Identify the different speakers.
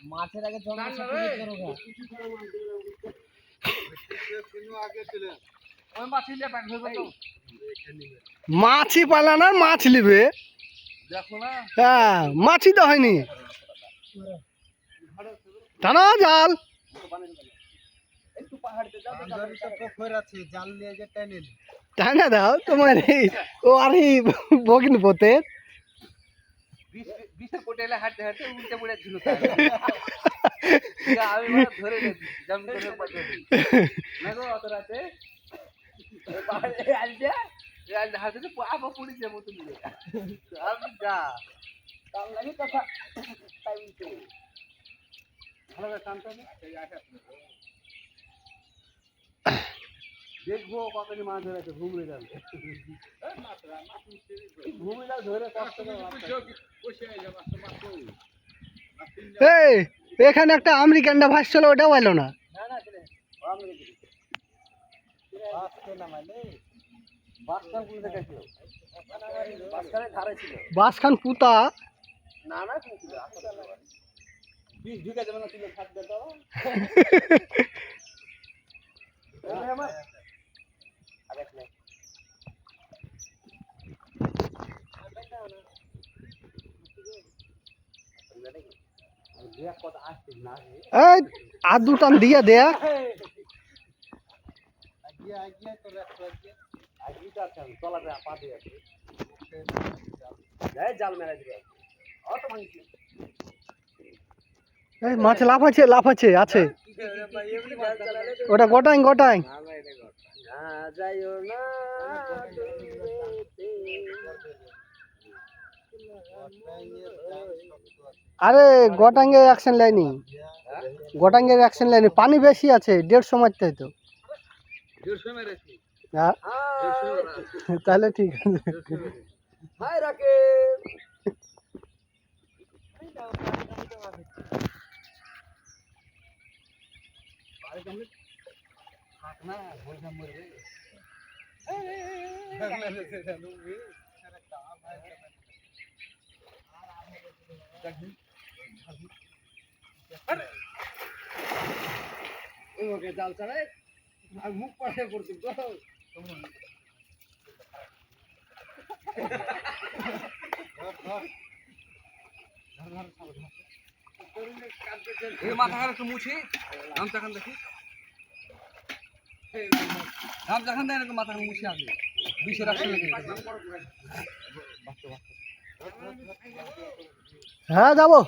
Speaker 1: মাছের আগে জল
Speaker 2: মাছি পালা না মাছ নিবে হ্যাঁ মাছি তো হয়নি টানা জাল টানা দাও তোমার ও আর বগিন পোতে
Speaker 1: হাঁটতে হাঁটতে উল্টে পড়ে ছিল ধরে অত রাতে হাতে আবার পড়ে যাবো তুমি আমি যা তার লাগে কথা দেখবো কতদিন মাছ ধরেছে ঘুমরে যাবে ঘুমে যাও ধরে কষ্ট
Speaker 2: এই এখানে একটা আমেরিকানটা ভাসছিল ওটাও এলো না বাসখান পুতা
Speaker 1: না না বিষ ঢুকে যাবে না তুলে থাকবে তো
Speaker 2: এই আর দুটান দিয়ে দেয়া এই মাছ লাফাচ্ছে আছে ওটা গোটাই আরে গোটাঙ্গে অ্যাকশন লাইনি গোটাঙ্গের অ্যাকশন লাইনি পানি বেশি আছে 150 মারতে তো হ্যাঁ তাহলে ঠিক আছে
Speaker 1: জাল চালায় মুখ পাশে পড়ছি তো মাথা খান একটু মুছি গামছা খান দেখি গামছা খান দেয় মাথা খান মুছি আগে বিষের
Speaker 2: হ্যাঁ যাবো